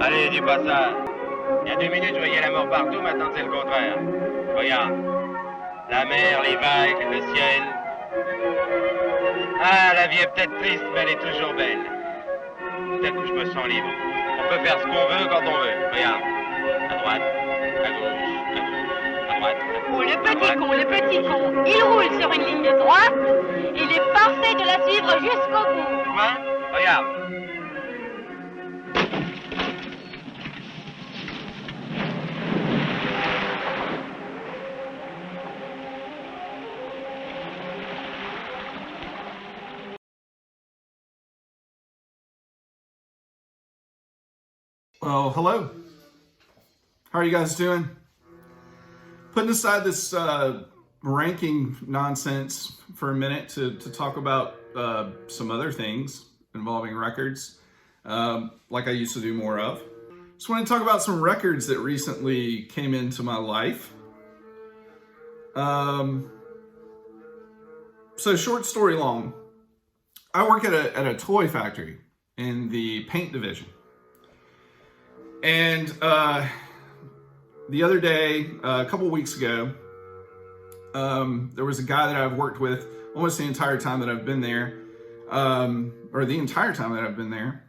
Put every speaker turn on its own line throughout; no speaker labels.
Allez, dis pas ça. Il y a 2 minutes, je voyais la mort partout, maintenant c'est le contraire. Regarde. La mer, les vagues, le ciel. Ah, la vie est peut-être triste, mais elle est toujours belle. Tout à coup, je me sens libre. On peut faire ce qu'on veut quand on veut. Regarde. À droite, à gauche, à gauche, à droite.
Oh, le petit con, le petit con. Il roule sur une ligne droite. Il est forcé de la suivre jusqu'au bout.
Tu vois? Regarde.
Well, hello. How are you guys doing? Putting aside this ranking nonsense for a minute to talk about some other things involving records, like I used to do more of. Just want to talk about some records that recently came into my life. So short story long, I work at a toy factory in the paint division. And the other day, a couple weeks ago, there was a guy that I've worked with almost the entire time that I've been there, or the entire time that I've been there.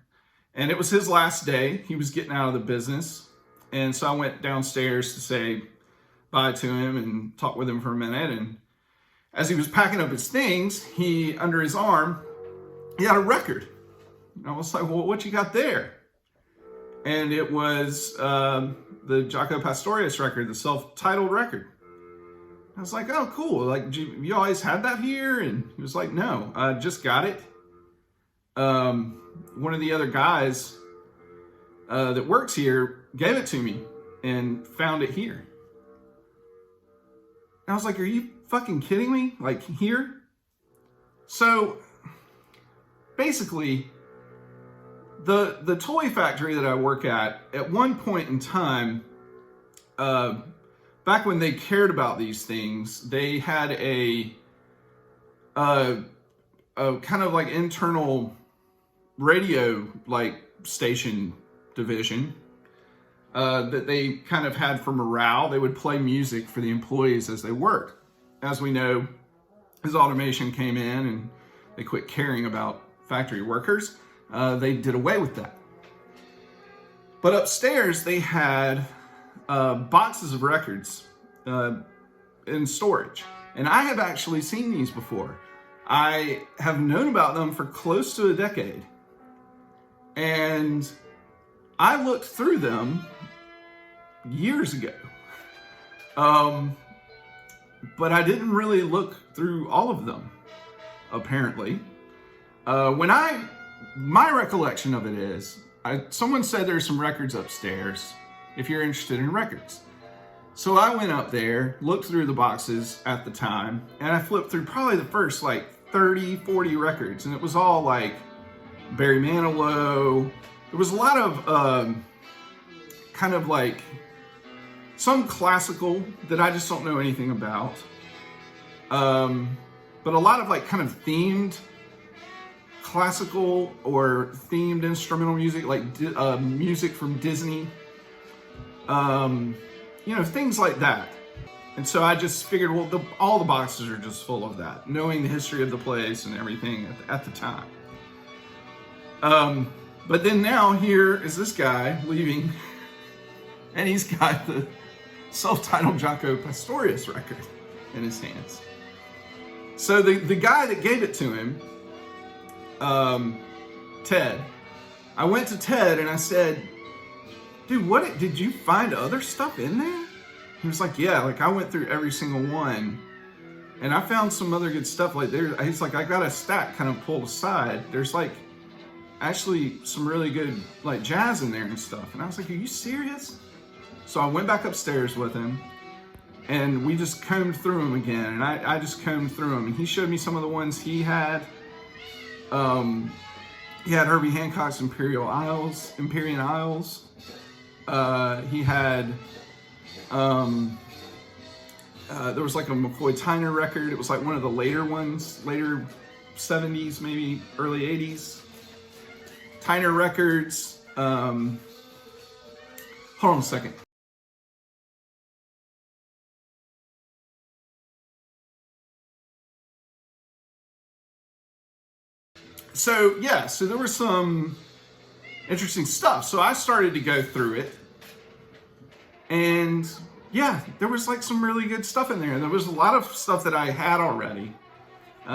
And it was his last day. He was getting out of the business. And so I went downstairs to say bye to him and talk with him for a minute. And as he was packing up his things, under his arm, he had a record. And I was like, well, what you got there? And it was the Jaco Pastorius record, the self-titled record. I was like, oh, cool. Like, you always had that here? And he was like, no, I just got it. One of the other guys that works here gave it to me and found it here. And I was like, are you fucking kidding me? Like, here? So, basically, the toy factory that I work at one point in time, back when they cared about these things, they had a kind of like internal radio like station division that they kind of had for morale. They would play music for the employees as they worked. As we know, as automation came in and they quit caring about factory workers, they did away with that. But upstairs, they had boxes of records in storage. And I have actually seen these before. I have known about them for close to a decade. And I looked through them years ago. But I didn't really look through all of them, apparently. My recollection of it is, someone said there's some records upstairs if you're interested in records. So I went up there, looked through the boxes at the time, and I flipped through probably the first like 30, 40 records, and it was all like Barry Manilow. There was a lot of kind of like some classical that I just don't know anything about. But a lot of like kind of themed classical or themed instrumental music, like music from Disney, things like that. And so I just figured, well, all the boxes are just full of that, knowing the history of the place and everything at the time. But then now here is this guy leaving, and he's got the self-titled Jaco Pastorius record in his hands. So the guy that gave it to him, Ted, I went to Ted and I said, dude, did you find other stuff in there? He was like, yeah, like I went through every single one and I found some other good stuff. Like he's like, I got a stack kind of pulled aside. There's like actually some really good like jazz in there and stuff. And I was like, are you serious? So I went back upstairs with him and we just combed through them again. And I just combed through them and he showed me some of the ones he had. He had Herbie Hancock's Imperial Isles. He had, there was like a McCoy Tyner record. It was like one of the later ones, later 70s, maybe early 80s. Tyner records. Hold on a second. So yeah, so there was some interesting stuff. So I started to go through it, and yeah, there was like some really good stuff in there. There was a lot of stuff that I had already,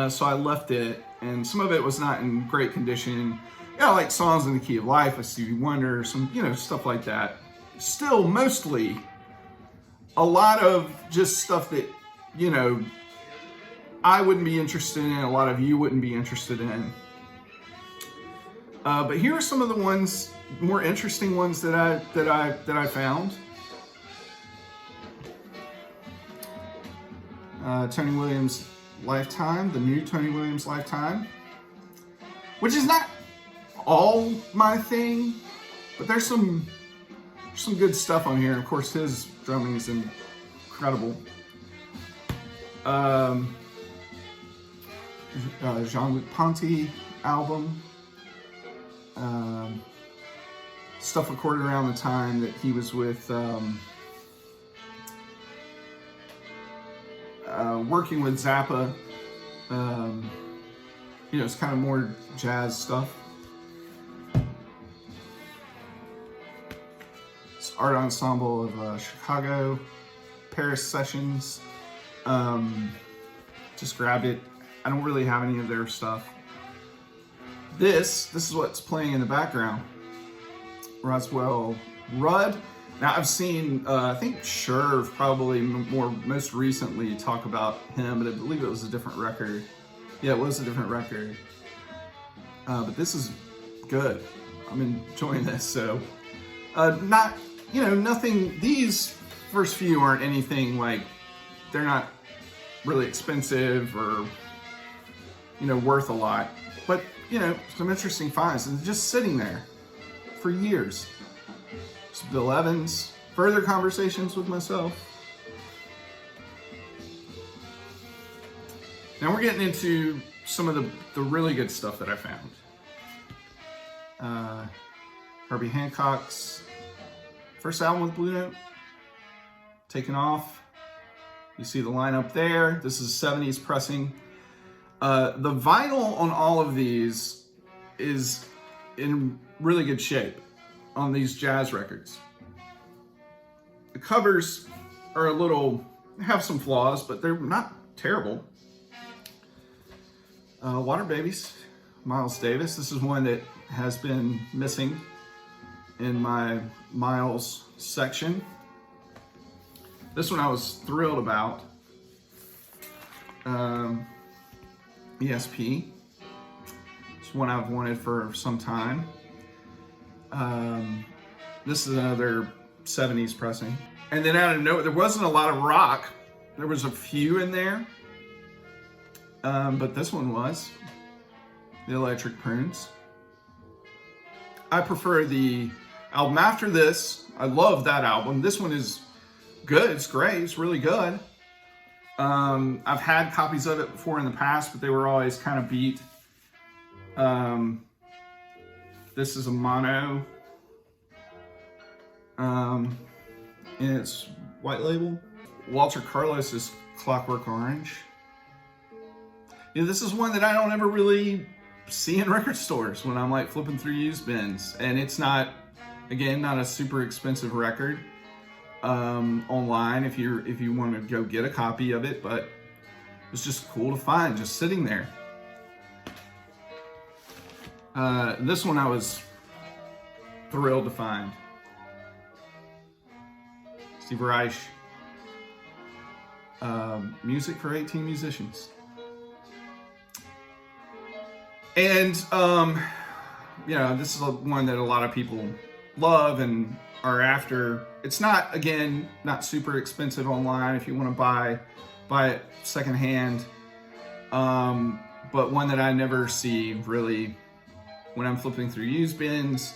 so I left it, and some of it was not in great condition. Yeah, like Songs in the Key of Life, a Stevie Wonder, some, you know, stuff like that. Still, mostly a lot of just stuff that, you know, I wouldn't be interested in, a lot of you wouldn't be interested in. But here are some of the ones, more interesting ones that I found. Tony Williams Lifetime, the new Tony Williams Lifetime, which is not all my thing, but there's some good stuff on here. Of course, his drumming is incredible. Jean-Luc Ponty album. Stuff recorded around the time that he was with working with Zappa. You know, it's kind of more jazz stuff. It's Art Ensemble of Chicago, Paris Sessions. Just grabbed it. I don't really have any of their stuff. This is what's playing in the background. Roswell Rudd. Now I've seen, I think Sherv probably most recently talk about him, but I believe it was a different record. Yeah, it was a different record. But this is good. I'm enjoying this. So, not, you know, nothing. These first few aren't anything like, they're not really expensive or, you know, worth a lot. But, you know, some interesting finds, and just sitting there for years. It's Bill Evans, Further Conversations with Myself. Now we're getting into some of the really good stuff that I found. Herbie Hancock's first album with Blue Note, Taken Off. You see the lineup there. This is 70s pressing. The vinyl on all of these is in really good shape on these jazz records. The covers are have some flaws, but they're not terrible. Water Babies, Miles Davis. This is one that has been missing in my Miles section. This one I was thrilled about. ESP. It's one I've wanted for some time. This is another 70s pressing. And then out of nowhere, there wasn't a lot of rock. There was a few in there. But this one was the Electric Prunes. I prefer the album after this. I love that album. This one is good. It's great. It's really good. I've had copies of it before in the past, but they were always kind of beat. This is a mono. And it's white label. Walter Carlos's Clockwork Orange. You know, this is one that I don't ever really see in record stores when I'm like flipping through used bins. And it's not, again, not a super expensive record. Online if you want to go get a copy of it, but it's just cool to find just sitting there. This one I was thrilled to find. Steve Reich, Music for 18 Musicians. And you know, this is one that a lot of people love and are after. It's not, again, not super expensive online if you want to buy it secondhand. But one that I never see really when I'm flipping through used bins,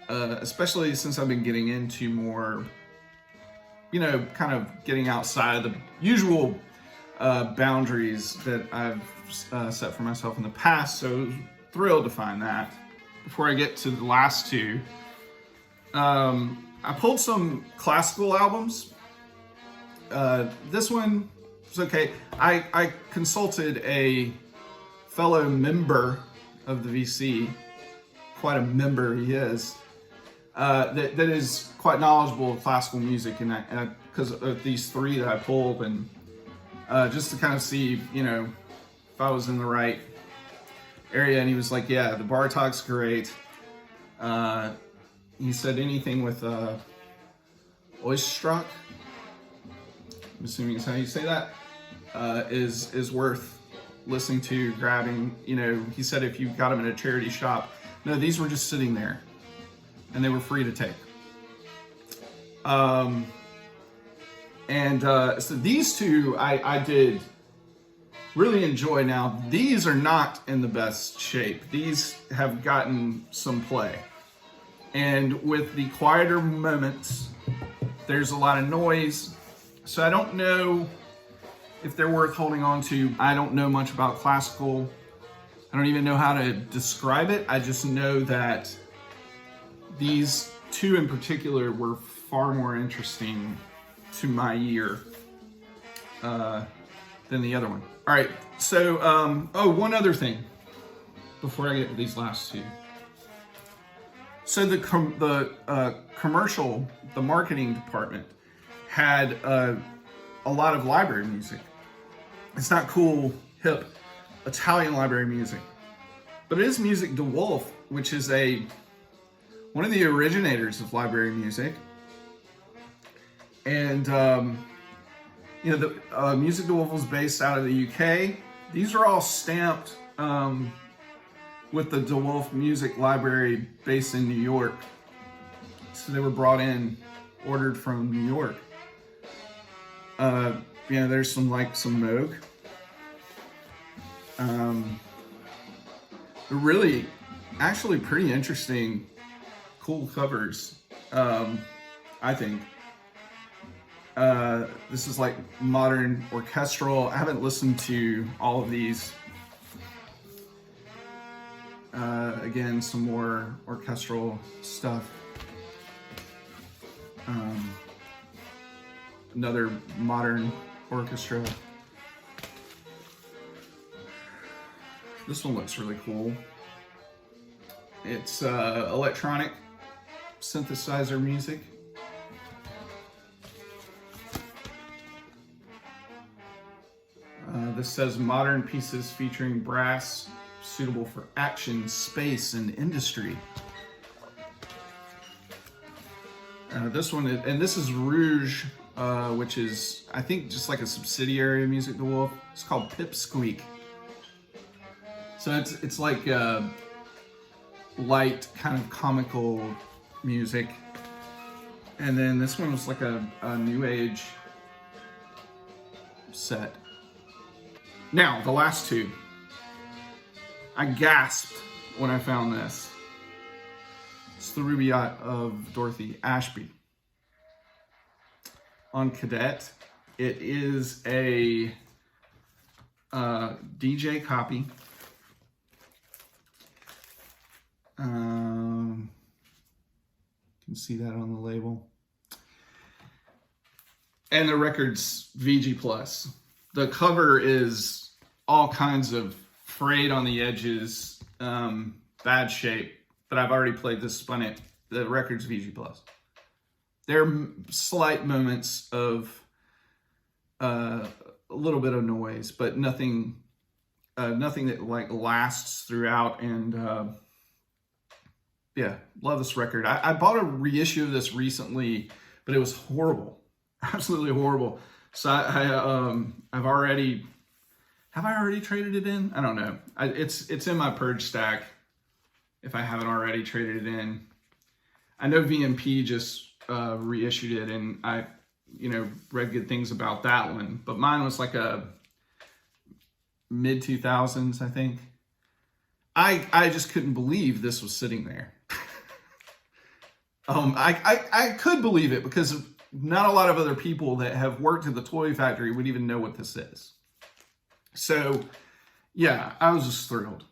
especially since I've been getting into more, you know, kind of getting outside of the usual boundaries that I've set for myself in the past. So I was thrilled to find that. Before I get to the last two, I pulled some classical albums. This one was okay. I consulted a fellow member of the VC, quite a member he is, that is quite knowledgeable of classical music, and because of these three that I pulled, and just to kind of see, you know, if I was in the right area. And he was like, yeah, the Bartok's great. He said anything with Oistrakh, I'm assuming is how you say that, is worth listening to, grabbing. You know, he said if you got them in a charity shop. No, these were just sitting there, and they were free to take. So these two I did really enjoy. Now, these are not in the best shape. These have gotten some play. And with the quieter moments, there's a lot of noise. So I don't know if they're worth holding on to. I don't know much about classical. I don't even know how to describe it. I just know that these two in particular were far more interesting to my ear than the other one. All right, so, one other thing before I get to these last two. So the commercial, the marketing department had a lot of library music. It's not cool, hip Italian library music, but it is music de Wolf, which is one of the originators of library music. And you know, the Music de Wolf was based out of the UK. These are all stamped with the de Wolf Music Library based in New York. So they were brought in, ordered from New York. You know, there's some Moog. They're really, actually pretty interesting, cool covers, I think. This is like modern orchestral. I haven't listened to all of these. Again, some more orchestral stuff. Another modern orchestra. This one looks really cool. It's electronic synthesizer music. This says modern pieces featuring brass suitable for action, space, and industry. This one, and this is Rouge, which is, I think, just like a subsidiary of Music de Wolf. It's called Pipsqueak. So it's like light, kind of comical music. And then this one was like a new age set. Now, the last two. I gasped when I found this. It's the Rubaiyat of Dorothy Ashby. On Cadet, it is a DJ copy. You can see that on the label. And the record's VG+. The cover is all kinds of frayed on the edges, bad shape, but I've already played this, spun it. The record's VG+. There are slight moments of a little bit of noise, but nothing that like lasts throughout. And yeah, love this record. I bought a reissue of this recently, but it was horrible, absolutely horrible. So I've already, have I already traded it in? I don't know. It's in my purge stack if I haven't already traded it in. I know VMP just reissued it, and I, read good things about that one. But mine was like a mid 2000s, I think. I just couldn't believe this was sitting there. I could believe it because not a lot of other people that have worked at the toy factory would even know what this is. So, yeah, I was just thrilled.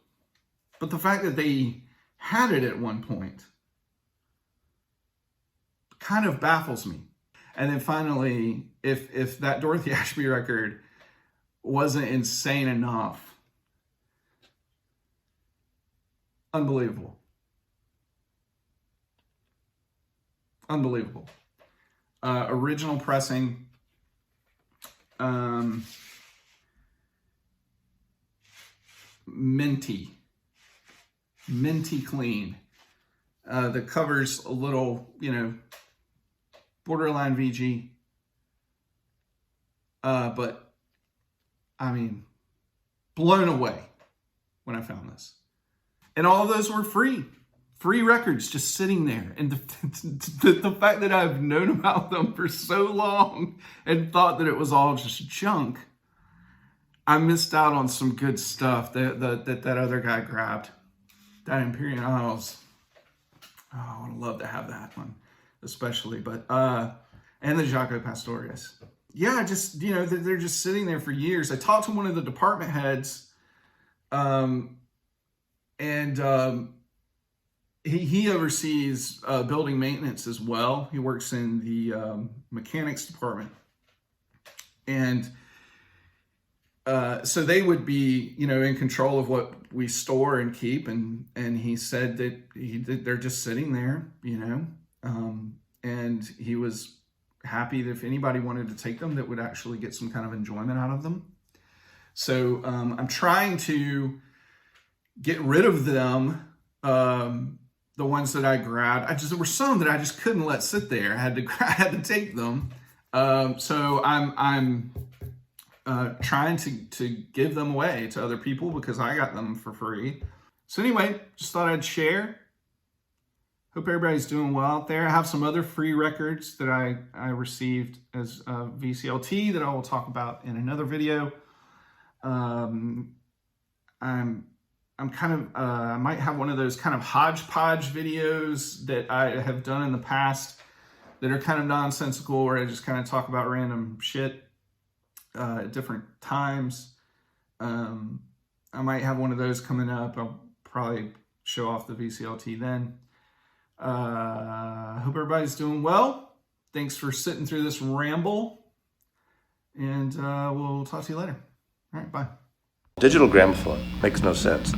But the fact that they had it at one point kind of baffles me. And then finally, if that Dorothy Ashby record wasn't insane enough, unbelievable. Unbelievable. Original pressing. Minty clean. The cover's a little, borderline VG. But I mean, blown away when I found this. And all of those were free records just sitting there. And the fact that I've known about them for so long and thought that it was all just junk, I missed out on some good stuff that other guy grabbed. That Imperial Isles. Oh, I would love to have that one, especially. But and the Jaco Pastorius. Yeah, just they're just sitting there for years. I talked to one of the department heads, and he oversees building maintenance as well. He works in the mechanics department, and so they would be, in control of what we store and keep. And he said that they're just sitting there, and he was happy that if anybody wanted to take them, that would actually get some kind of enjoyment out of them. So I'm trying to get rid of them. The ones that I grabbed, there were some that I just couldn't let sit there. I had to take them. So I'm trying to give them away to other people because I got them for free. So anyway, just thought I'd share. Hope everybody's doing well out there. I have some other free records that I received as VCLT that I will talk about in another video. I'm kind of, I might have one of those kind of hodgepodge videos that I have done in the past that are kind of nonsensical, where I just kind of talk about random shit at different times. I might have one of those coming up. I'll probably show off the VCLT then. Hope everybody's doing well. Thanks for sitting through this ramble, and we'll talk to you later. All right, bye.
Digital gramophone makes no sense.